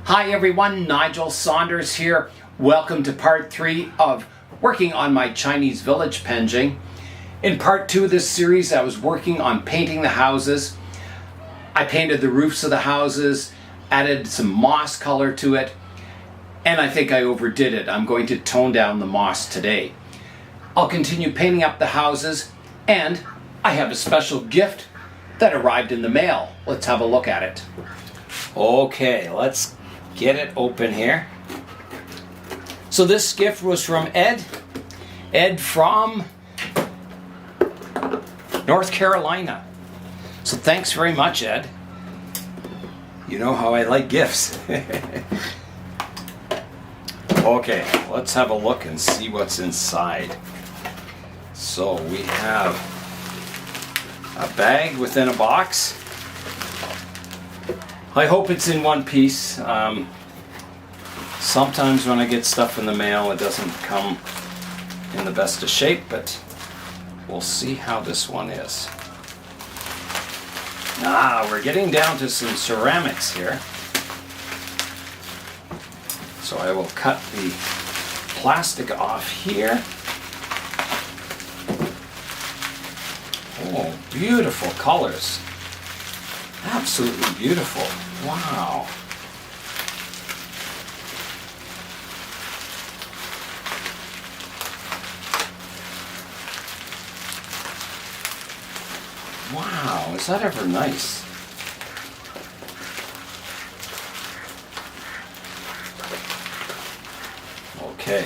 Hi everyone, Nigel Saunders here. Welcome to part 3 of working on my Chinese village Penjing. In part 2 of this series, I was working on painting the houses. I painted the roofs of the houses, added some moss color to it, and I think I overdid it. I'm going to tone down the moss today. I'll continue painting up the houses, and I have a special gift that arrived in the mail. Let's have a look at it. Okay, let's get it open here. So this gift was from Ed. Ed from North Carolina. So thanks very much, Ed. You know how I like gifts. Okay, let's have a look and see what's inside. So we have a bag within a box. I hope it's in one piece. Sometimes when I get stuff in the mail, it doesn't come in the best of shape, but we'll see how this one is. We're getting down to some ceramics here. So I will cut the plastic off here. Oh, beautiful colors. Absolutely beautiful. Wow. Wow, is that ever nice? Okay.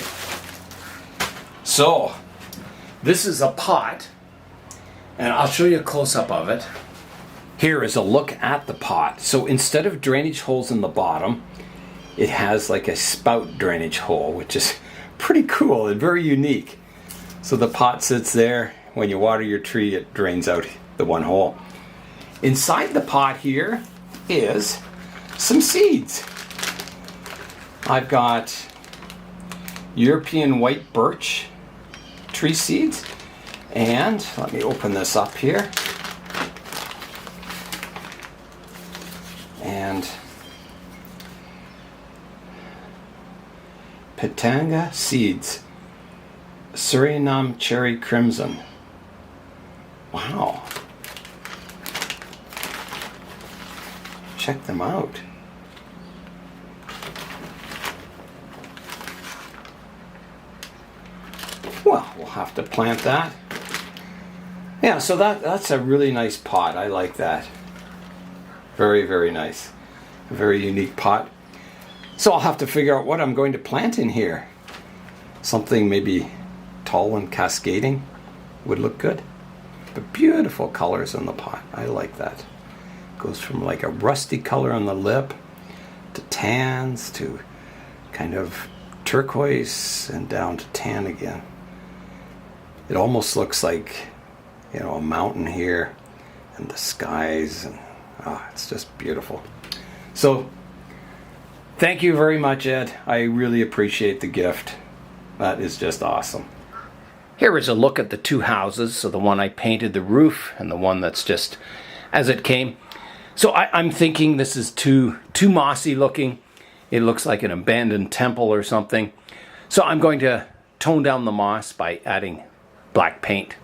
So, this is a pot, and I'll show you a close-up of it. Here is a look at the pot. So instead of drainage holes in the bottom, it has like a spout drainage hole, which is pretty cool and very unique. So the pot sits there. When you water your tree, it drains out the one hole. Inside the pot here is some seeds. I've got European white birch tree seeds. And let me open this up here. And Pitanga seeds, Suriname cherry crimson. Wow. Check them out. Well, we'll have to plant that. Yeah, so that's a really nice pot. I like that. Very, very nice. A very unique pot. So I'll have to figure out what I'm going to plant in here. Something maybe tall and cascading would look good. But beautiful colors in the pot. I like that. Goes from like a rusty color on the lip to tans to kind of turquoise and down to tan again. It almost looks like, you know, a mountain here and the skies, and it's just beautiful. So thank you very much, Ed. I really appreciate the gift. That is just awesome. Here is a look at the two houses. So the one I painted the roof and the one that's just as it came. So I'm thinking this is too mossy looking. It looks like an abandoned temple or something. So I'm going to tone down the moss by adding black paint.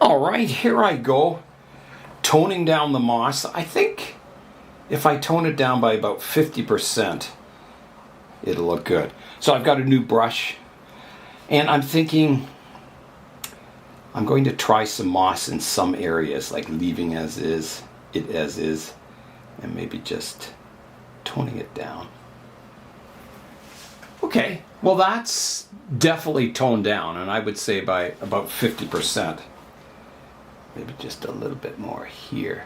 All right, here I go, toning down the moss. I think if I tone it down by about 50%, it'll look good. So I've got a new brush, and I'm thinking I'm going to try some moss in some areas, like leaving it as is, and maybe just toning it down. Okay, well that's definitely toned down, and I would say by about 50%. Maybe just a little bit more here.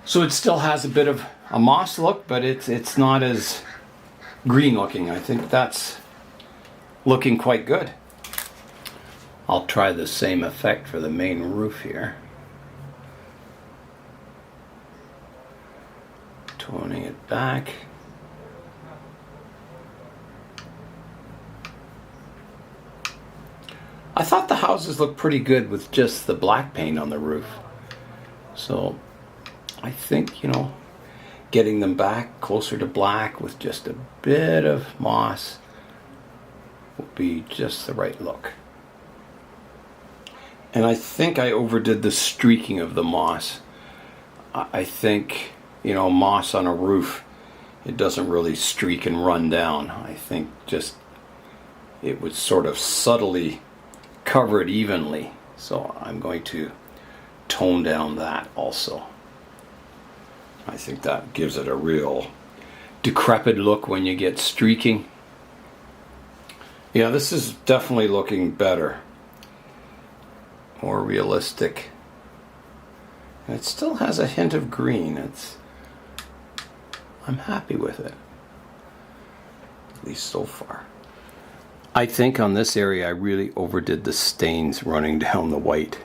So it still has a bit of a moss look, but it's not as green looking. I think that's looking quite good. I'll try the same effect for the main roof here. Toning it back. I thought the houses looked pretty good with just the black paint on the roof. So I think, getting them back closer to black with just a bit of moss will be just the right look. And I think I overdid the streaking of the moss. I think, moss on a roof, it doesn't really streak and run down. I think just it would sort of subtly cover it evenly. So I'm going to tone down that also. I think that gives it a real decrepit look when you get streaking. Yeah, this is definitely looking better. More realistic. And it still has a hint of green. I'm happy with it. At least so far. I think on this area I really overdid the stains running down the white.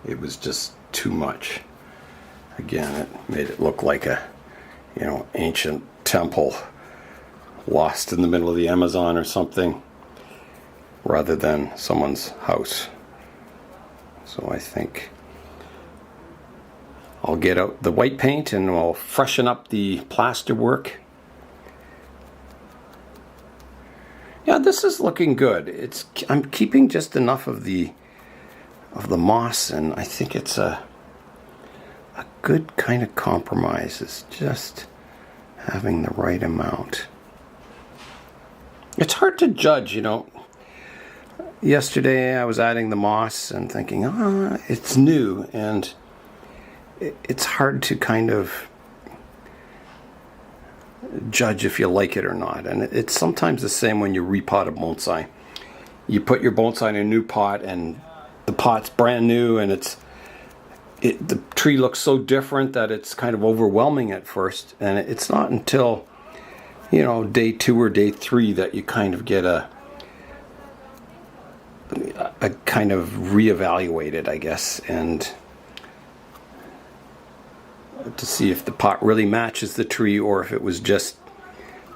It was just too much. Again, it made it look like a, ancient temple lost in the middle of the Amazon or something, rather than someone's house. So I think I'll get out the white paint and we'll freshen up the plaster work. Yeah, this is looking good. I'm keeping just enough of the moss, and I think it's a good kind of compromise. It's just having the right amount. It's hard to judge, Yesterday I was adding the moss and thinking, it's new, and it's hard to kind of judge if you like it or not. And it's sometimes the same when you repot a bonsai. You put your bonsai in a new pot and the pot's brand new, and the tree looks so different that it's kind of overwhelming at first, and it's not until day 2 or day 3 that you kind of get a kind of reevaluate it, I guess, and to see if the pot really matches the tree or if it was just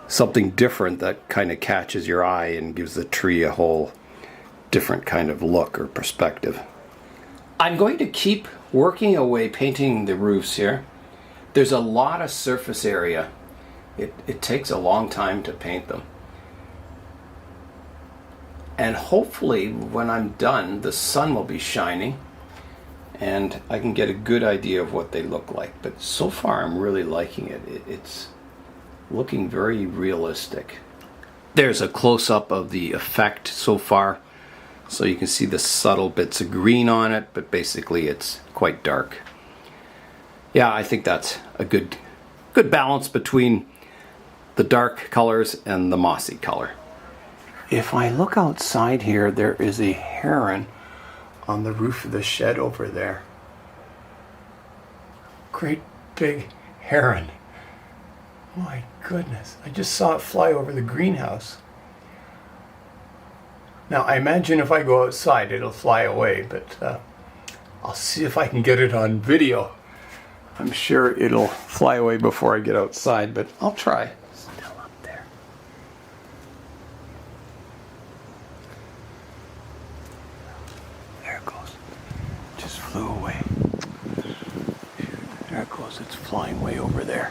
something different that kind of catches your eye and gives the tree a whole different kind of look or perspective. I'm going to keep working away painting the roofs here. There's a lot of surface area. It takes a long time to paint them. And hopefully when I'm done, the sun will be shining and I can get a good idea of what they look like. But so far I'm really liking it. It's looking very realistic. There's a close-up of the effect so far. So you can see the subtle bits of green on it, but basically it's quite dark. Yeah, I think that's a good balance between the dark colors and the mossy color. If I look outside here, there is a heron on the roof of the shed over there. Great big heron. My goodness, I just saw it fly over the greenhouse. Now, I imagine if I go outside, it'll fly away, but I'll see if I can get it on video. I'm sure it'll fly away before I get outside, but I'll try. Still up there. There it goes. Just flew away. There it goes. It's flying way over there.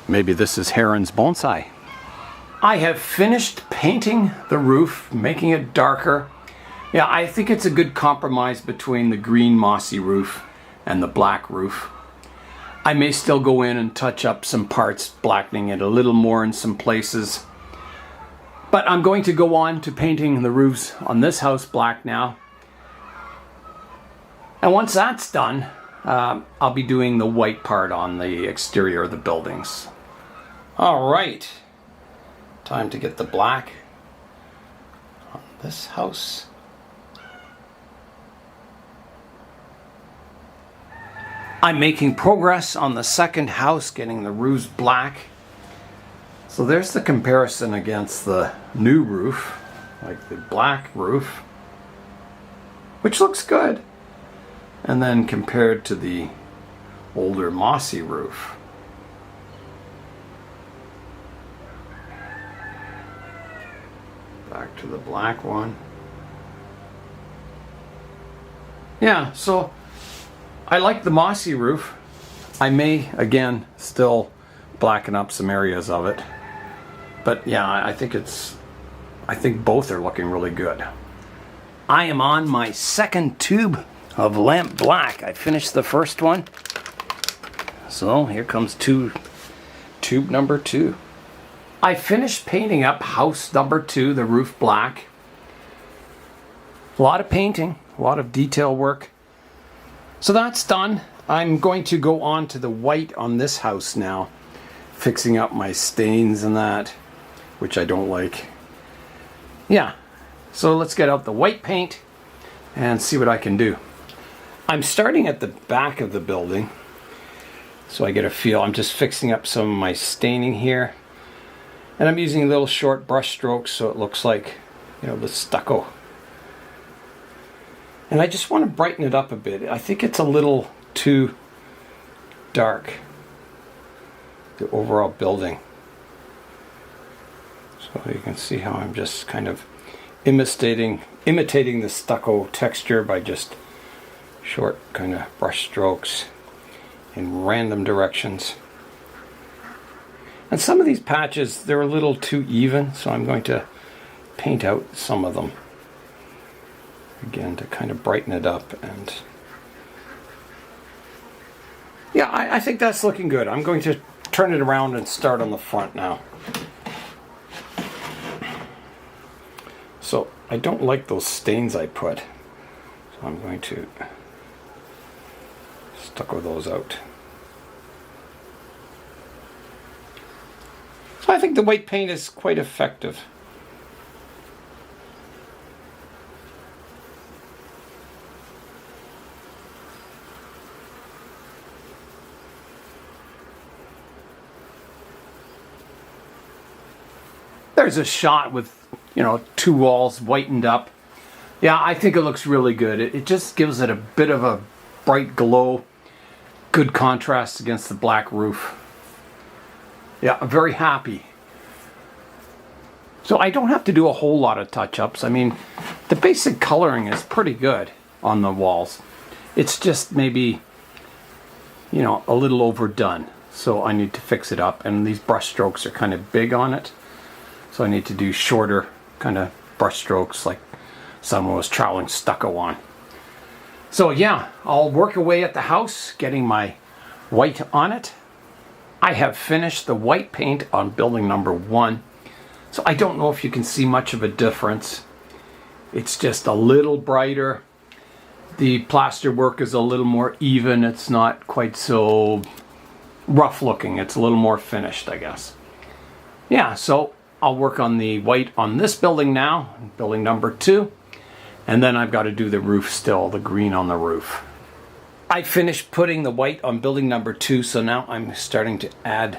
Maybe this is Heron's bonsai. I have finished painting the roof, making it darker. Yeah, I think it's a good compromise between the green mossy roof and the black roof. I may still go in and touch up some parts, blackening it a little more in some places. But I'm going to go on to painting the roofs on this house black now. And once that's done, I'll be doing the white part on the exterior of the buildings. All right. Time to get the black on this house. I'm making progress on the second house, getting the roofs black. So there's the comparison against the new roof, like the black roof, which looks good. And then compared to the older mossy roof. Back to the black one. Yeah, so I like the mossy roof. I may, again, still blacken up some areas of it. But yeah, I think both are looking really good. I am on my second tube of lamp black. I finished the first one. So here comes tube number 2. I finished painting up house number 2, the roof black. A lot of painting, a lot of detail work. So that's done. I'm going to go on to the white on this house now, fixing up my stains and that, which I don't like. Yeah, so let's get out the white paint and see what I can do. I'm starting at the back of the building, so I get a feel. I'm just fixing up some of my staining here. And I'm using little short brush strokes so it looks like, the stucco. And I just want to brighten it up a bit. I think it's a little too dark, the overall building. So you can see how I'm just kind of imitating the stucco texture by just short kind of brush strokes in random directions. And some of these patches, they're a little too even, so I'm going to paint out some of them again to kind of brighten it up. And yeah, I think that's looking good. I'm going to turn it around and start on the front now. So I don't like those stains I put, so I'm going to stucco those out. So I think the white paint is quite effective. There's a shot with, 2 walls whitened up. Yeah, I think it looks really good. It just gives it a bit of a bright glow. Good contrast against the black roof. Yeah, I'm very happy. So I don't have to do a whole lot of touch-ups. I mean, the basic coloring is pretty good on the walls. It's just maybe, a little overdone. So I need to fix it up. And these brush strokes are kind of big on it. So I need to do shorter kind of brush strokes like someone was troweling stucco on. So yeah, I'll work away at the house, getting my white on it. I have finished the white paint on building number 1. So I don't know if you can see much of a difference. It's just a little brighter. The plaster work is a little more even. It's not quite so rough looking. It's a little more finished, I guess. Yeah, so I'll work on the white on this building now, building number 2. And then I've got to do the roof still, the green on the roof. I finished putting the white on building number 2, so now I'm starting to add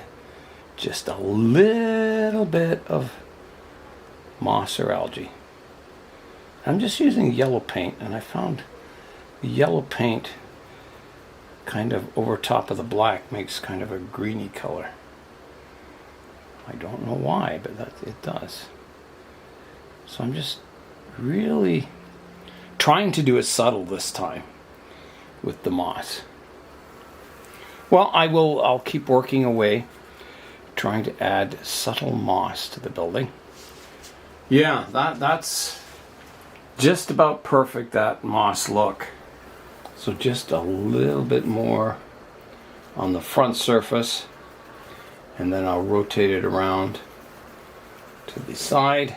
just a little bit of moss or algae. I'm just using yellow paint, and I found the yellow paint kind of over top of the black makes kind of a greeny color. I don't know why, but it does. So I'm just really trying to do it subtle this time with the moss. Well, I'll keep working away, trying to add subtle moss to the building. Yeah, that's just about perfect, that moss look. So just a little bit more on the front surface, and then I'll rotate it around to the side.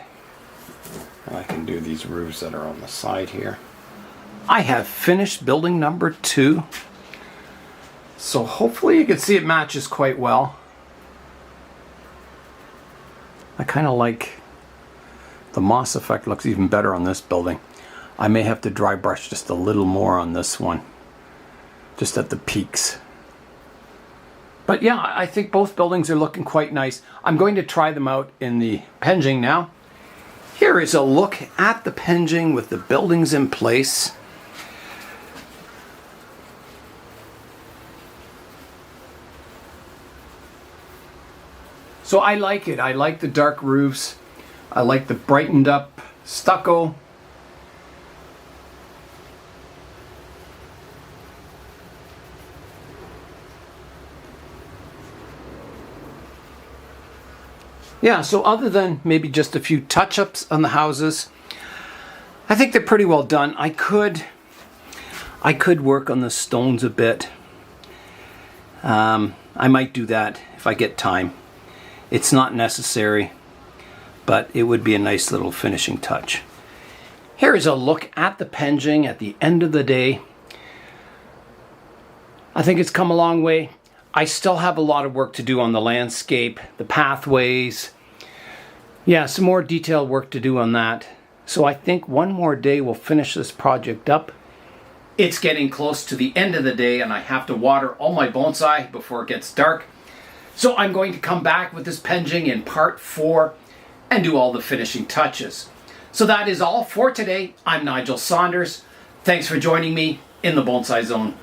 And I can do these roofs that are on the side here. I have finished building number 2. So hopefully you can see it matches quite well. I kind of like the moss effect. Looks even better on this building. I may have to dry brush just a little more on this one, just at the peaks. But yeah, I think both buildings are looking quite nice. I'm going to try them out in the Penjing now. Here is a look at the Penjing with the buildings in place. So I like it. I like the dark roofs. I like the brightened up stucco. Yeah, so other than maybe just a few touch-ups on the houses, I think they're pretty well done. I could work on the stones a bit. I might do that if I get time. It's not necessary, but it would be a nice little finishing touch. Here is a look at the Penjing at the end of the day. I think it's come a long way. I still have a lot of work to do on the landscape, the pathways. Yeah, some more detailed work to do on that. So I think one more day we'll finish this project up. It's getting close to the end of the day and I have to water all my bonsai before it gets dark. So I'm going to come back with this Penjing in part 4 and do all the finishing touches. So that is all for today. I'm Nigel Saunders. Thanks for joining me in the Bonsai Zone.